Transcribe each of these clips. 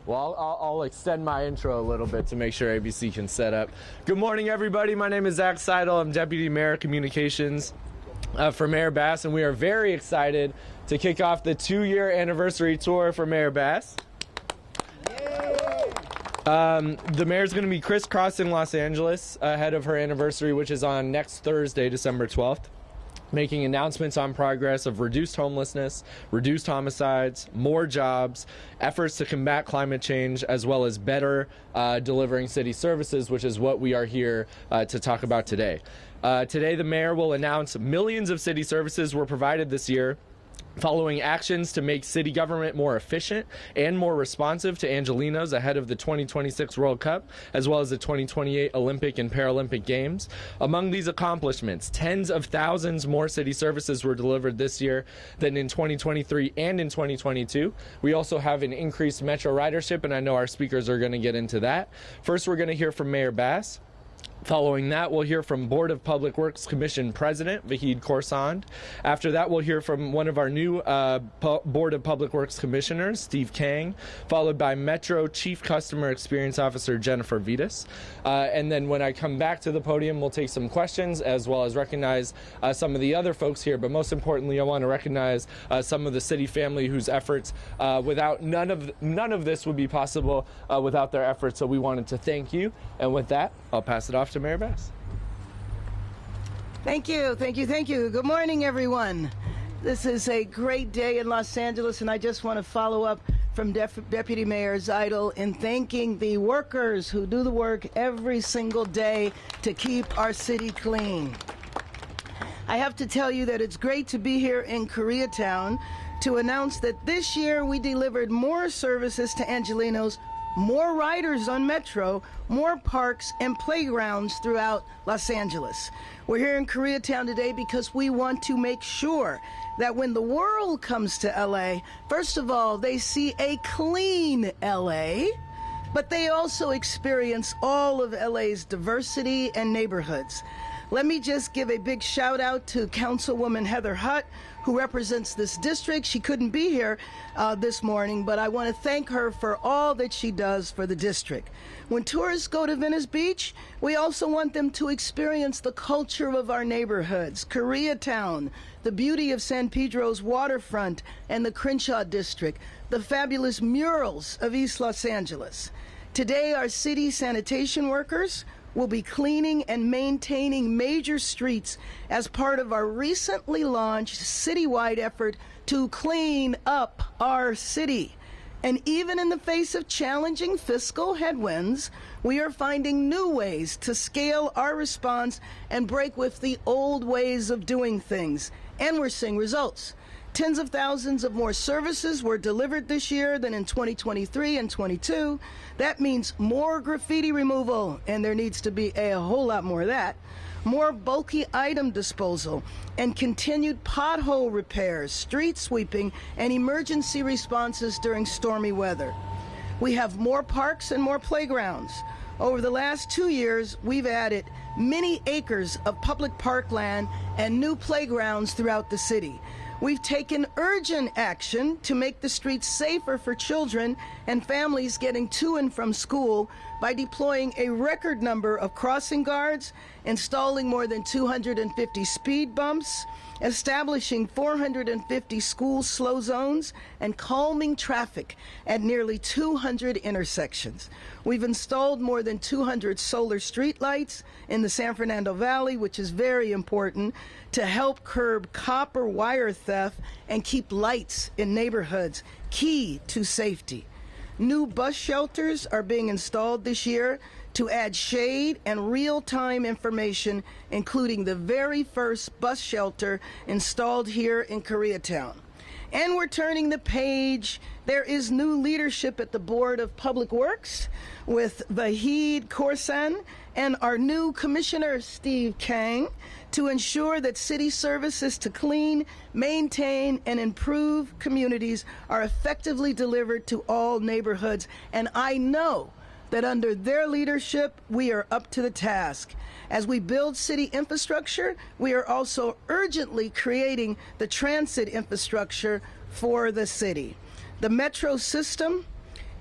Well, I'll extend my intro a little bit to make sure ABC can set up. Good morning, everybody. My name is Zach Seidel. I'm Deputy Mayor Communications for Mayor Bass, and we are very excited to kick off the 2-year anniversary tour for Mayor Bass. The mayor's going to be crisscrossing Los Angeles ahead of her anniversary, which is on next Thursday, December 12th. Making announcements on progress of reduced homelessness, reduced homicides, more jobs, efforts to combat climate change, as well as better delivering city services, which is what we are here to talk about today. Today, the mayor will announce millions of city services were provided this year, following actions to make city government more efficient and more responsive to Angelenos ahead of the 2026 World Cup, as well as the 2028 Olympic and Paralympic Games. Among these accomplishments, tens of thousands more city services were delivered this year than in 2023 and in 2022. We also have an increased metro ridership, and I know our speakers are going to get into that. First, we're going to hear from Mayor Bass. Following that, we'll hear from Board of Public Works Commission President Vahid Khorsand. After that, we'll hear from one of our new Board of Public Works Commissioners, Steve Kang, followed by Metro Chief Customer Experience Officer Jennifer Vitas. And then when I come back to the podium, we'll take some questions as well as recognize some of the other folks here. But most importantly, I want to recognize some of the city family whose efforts, without none of this would be possible without their efforts. So we wanted to thank you. And with that, I'll pass it off to Mayor Bass. Thank you. Good morning, everyone. This is a great day in Los Angeles, and I just want to follow up from Deputy Mayor Seidel in thanking the workers who do the work every single day to keep our city clean. I have to tell you that it's great to be here in Koreatown to announce that this year we delivered more services to Angelenos, more riders on Metro, more parks and playgrounds throughout Los Angeles. We're here in Koreatown today because we want to make sure that when the world comes to LA, first of all, they see a clean LA, but they also experience all of LA's diversity and neighborhoods. Let me just give a big shout out to Councilwoman Heather Hutt, who represents this district. She couldn't be here this morning, but I want to thank her for all that she does for the district. When tourists go to Venice Beach, we also want them to experience the culture of our neighborhoods, Koreatown, the beauty of San Pedro's waterfront and the Crenshaw district, the fabulous murals of East Los Angeles. Today, our city sanitation workers will be cleaning and maintaining major streets as part of our recently launched citywide effort to clean up our city. And even in the face of challenging fiscal headwinds, we are finding new ways to scale our response and break with the old ways of doing things. And we're seeing results. Tens of thousands of more services were delivered this year than in 2023 and 22. That means more graffiti removal, and there needs to be a whole lot more of that. More bulky item disposal and continued pothole repairs, street sweeping, and emergency responses during stormy weather. We have more parks and more playgrounds. Over the last 2 years, we've added many acres of public parkland and new playgrounds throughout the city. We've taken urgent action to make the streets safer for children and families getting to and from school by deploying a record number of crossing guards, installing more than 250 speed bumps, establishing 450 school slow zones, and calming traffic at nearly 200 intersections. We've installed more than 200 solar streetlights in the San Fernando Valley, which is very important to help curb copper wire theft and keep lights in neighborhoods, key to safety. New bus shelters are being installed this year to add shade and real-time information, including the very first bus shelter installed here in Koreatown. And we're turning the page. There is new leadership at the Board of Public Works with Vahid Khorsand and our new Commissioner, Steve Kang, to ensure that city services to clean, maintain, and improve communities are effectively delivered to all neighborhoods. And I know that under their leadership, we are up to the task. As we build city infrastructure, we are also urgently creating the transit infrastructure for the city. The metro system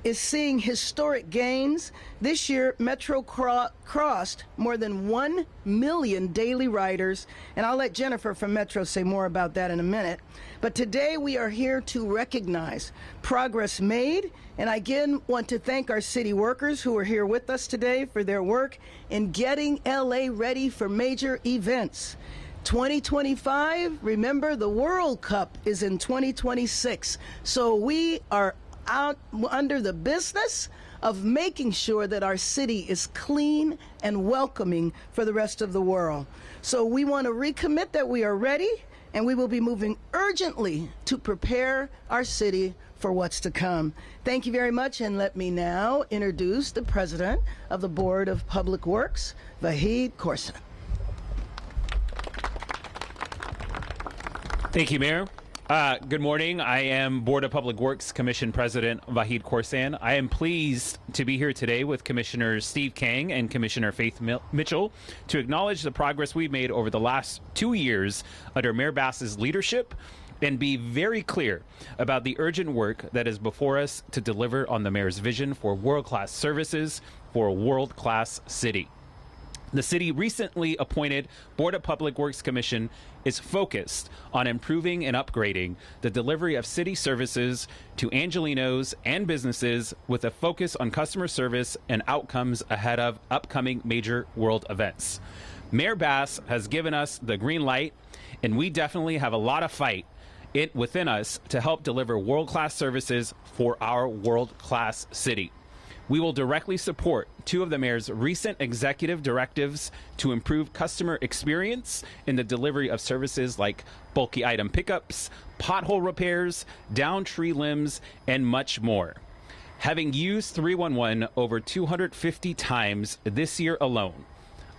is seeing historic gains. This year, Metro crossed more than 1 million daily riders, and I'll let Jennifer from Metro say more about that in a minute. But today we are here to recognize progress made, and I again want to thank our city workers who are here with us today for their work in getting LA ready for major events. 2025, remember the World Cup is in 2026, so we are out under the business of making sure that our city is clean and welcoming for the rest of the world. So we want to recommit that we are ready, and we will be moving urgently to prepare our city for what's to come. Thank you very much, and let me now introduce the President of the Board of Public Works, Vahid Khorsand. Thank you, Mayor. Good morning. I am Board of Public Works Commission President Vahid Khorsand. I am pleased to be here today with Commissioner Steve Kang and Commissioner Faith Mitchell to acknowledge the progress we've made over the last 2 years under Mayor Bass's leadership and be very clear about the urgent work that is before us to deliver on the Mayor's vision for world-class services for a world-class city. The city recently appointed Board of Public Works Commission is focused on improving and upgrading the delivery of city services to Angelenos and businesses with a focus on customer service and outcomes ahead of upcoming major world events. Mayor Bass has given us the green light, and we definitely have a lot of fight within us to help deliver world-class services for our world-class city. We will directly support 2 of the mayor's recent executive directives to improve customer experience in the delivery of services like bulky item pickups, pothole repairs, down tree limbs, and much more. Having used 311 over 250 times this year alone,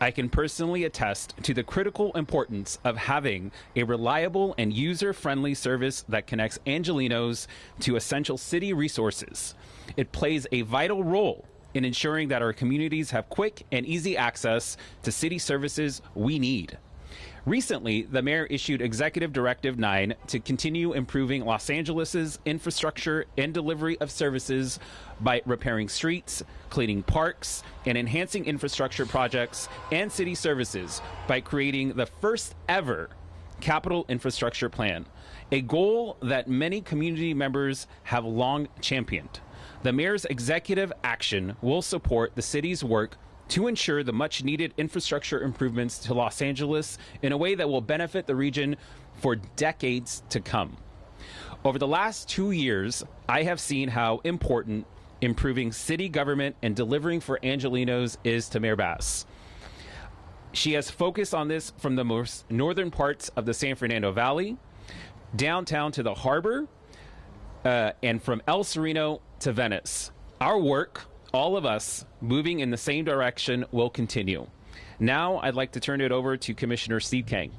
I can personally attest to the critical importance of having a reliable and user-friendly service that connects Angelenos to essential city resources. It plays a vital role in ensuring that our communities have quick and easy access to city services we need. Recently, the mayor issued Executive Directive 9 to continue improving Los Angeles' infrastructure and delivery of services by repairing streets, cleaning parks, and enhancing infrastructure projects and city services by creating the first ever capital infrastructure plan, a goal that many community members have long championed. The mayor's executive action will support the city's work to ensure the much-needed infrastructure improvements to Los Angeles in a way that will benefit the region for decades to come. Over the last 2 years, I have seen how important improving city government and delivering for Angelenos is to Mayor Bass. She has focused on this from the most northern parts of the San Fernando Valley, downtown to the harbor, and from El Sereno to Venice. Our work, all of us, moving in the same direction will continue. Now I'd like to turn it over to Commissioner Steve Kang.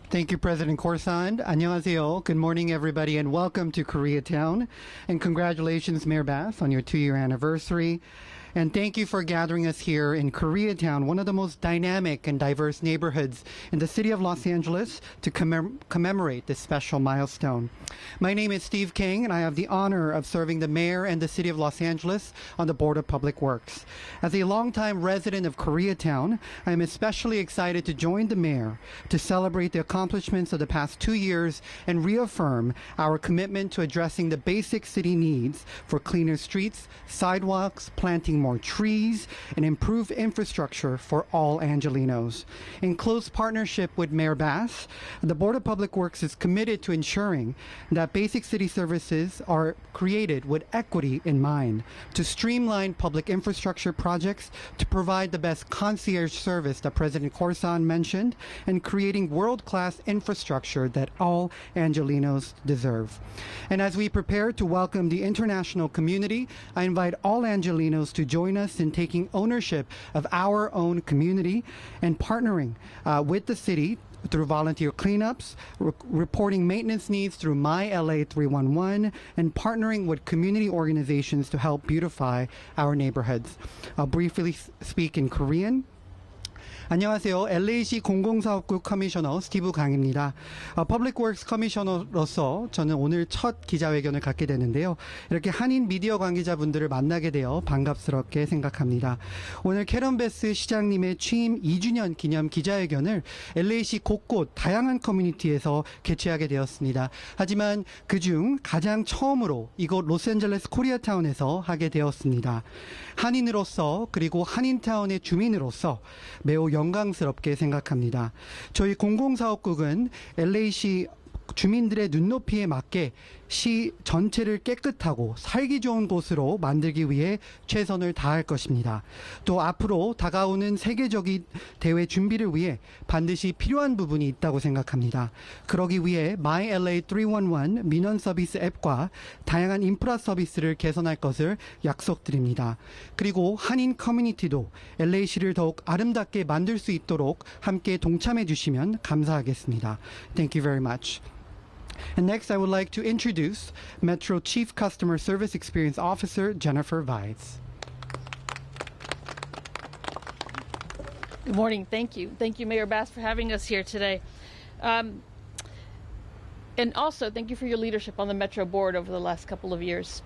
Thank you, President Khorsand. 안녕하세요. Good morning, everybody, and welcome to Koreatown. And congratulations, Mayor Bass, on your 2-year anniversary. And thank you for gathering us here in Koreatown, one of the most dynamic and diverse neighborhoods in the city of Los Angeles, to commemorate this special milestone. My name is Steve Kang, and I have the honor of serving the mayor and the city of Los Angeles on the Board of Public Works. As a longtime resident of Koreatown, I am especially excited to join the mayor to celebrate the accomplishments of the past 2 years and reaffirm our commitment to addressing the basic city needs for cleaner streets, sidewalks, planting more trees, and improve infrastructure for all Angelenos. In close partnership with Mayor Bass, the Board of Public Works is committed to ensuring that basic city services are created with equity in mind, to streamline public infrastructure projects, to provide the best concierge service that President Khorsand mentioned, and creating world-class infrastructure that all Angelenos deserve. And as we prepare to welcome the international community, I invite all Angelenos to join us in taking ownership of our own community and partnering with the city through volunteer cleanups, reporting maintenance needs through My LA 311, and partnering with community organizations to help beautify our neighborhoods. I'll briefly speak in Korean. 안녕하세요. LA시 공공사업국 커미셔너 스티브 강입니다. 퍼블릭 워크스 커미셔너로서 저는 오늘 첫 기자회견을 갖게 되는데요. 이렇게 한인 미디어 관계자분들을 만나게 되어 반갑스럽게 생각합니다. 오늘 캐런 베스 시장님의 취임 2주년 기념 기자회견을 LA시 곳곳 다양한 커뮤니티에서 개최하게 되었습니다. 하지만 그중 가장 처음으로 이곳 로스앤젤레스 코리아타운에서 하게 되었습니다. 한인으로서 그리고 한인타운의 주민으로서 매우 영광스럽게 생각합니다. 저희 공공사업국은 LA시 주민들의 눈높이에 맞게 시 전체를 깨끗하고 살기 좋은 곳으로 만들기 위해 최선을 다할 것입니다. 또 앞으로 다가오는 세계적인 대회 준비를 위해 반드시 필요한 부분이 있다고 생각합니다. 그러기 위해 My LA 311 민원 서비스 앱과 다양한 인프라 서비스를 개선할 것을 약속드립니다. 그리고 한인 커뮤니티도 LA시를 더욱 아름답게 만들 수 있도록 함께 동참해 주시면 감사하겠습니다. Thank you very much. And next, I would like to introduce Metro Chief Customer Service Experience Officer Jennifer Weitz. Good morning. Thank you. Thank you, Mayor Bass, for having us here today. And also, thank you for your leadership on the Metro board over the last couple of years.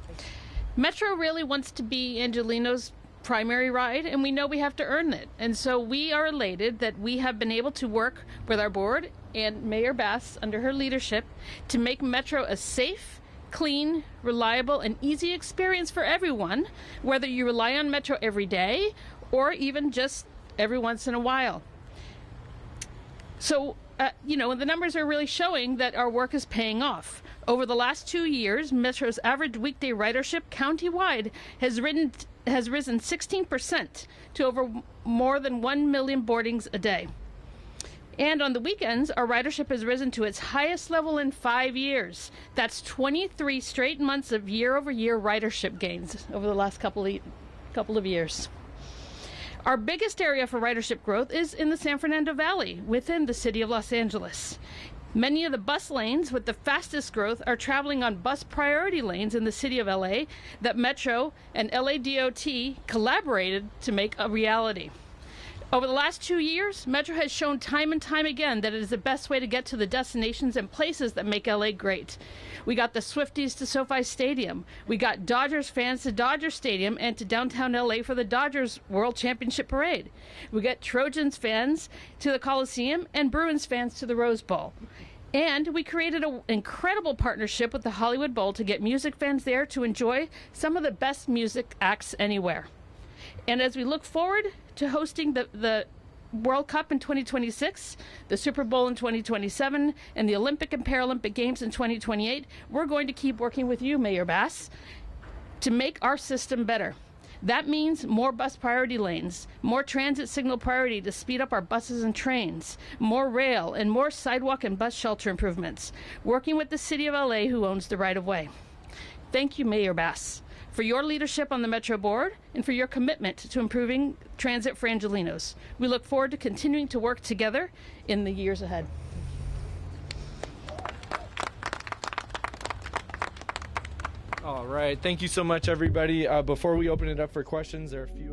Metro really wants to be Angelenos' primary ride, and we know we have to earn it. And so we are elated that we have been able to work with our board and Mayor Bass under her leadership to make Metro a safe, clean, reliable, and easy experience for everyone, whether you rely on Metro every day or even just every once in a while. So, the numbers are really showing that our work is paying off. Over the last 2 years, Metro's average weekday ridership countywide has risen 16% to over more than 1 million boardings a day. And on the weekends, our ridership has risen to its highest level in 5 years. That's 23 straight months of year-over-year ridership gains over the last couple of years. Our biggest area for ridership growth is in the San Fernando Valley, within the city of Los Angeles. Many of the bus lanes with the fastest growth are traveling on bus priority lanes in the city of LA that Metro and LA DOT collaborated to make a reality. Over the last 2 years, Metro has shown time and time again that it is the best way to get to the destinations and places that make LA great. We got the Swifties to SoFi Stadium. We got Dodgers fans to Dodger Stadium and to downtown LA for the Dodgers World Championship Parade. We got Trojans fans to the Coliseum and Bruins fans to the Rose Bowl. And we created an incredible partnership with the Hollywood Bowl to get music fans there to enjoy some of the best music acts anywhere. And as we look forward to hosting the World Cup in 2026, the Super Bowl in 2027, and the Olympic and Paralympic Games in 2028, we're going to keep working with you, Mayor Bass, to make our system better. That means more bus priority lanes, more transit signal priority to speed up our buses and trains, more rail, and more sidewalk and bus shelter improvements, working with the City of LA, who owns the right-of-way. Thank you, Mayor Bass, for your leadership on the Metro Board and for your commitment to improving transit for Angelenos. We look forward to continuing to work together in the years ahead. All right. Thank you so much, everybody. Before we open it up for questions, there are a few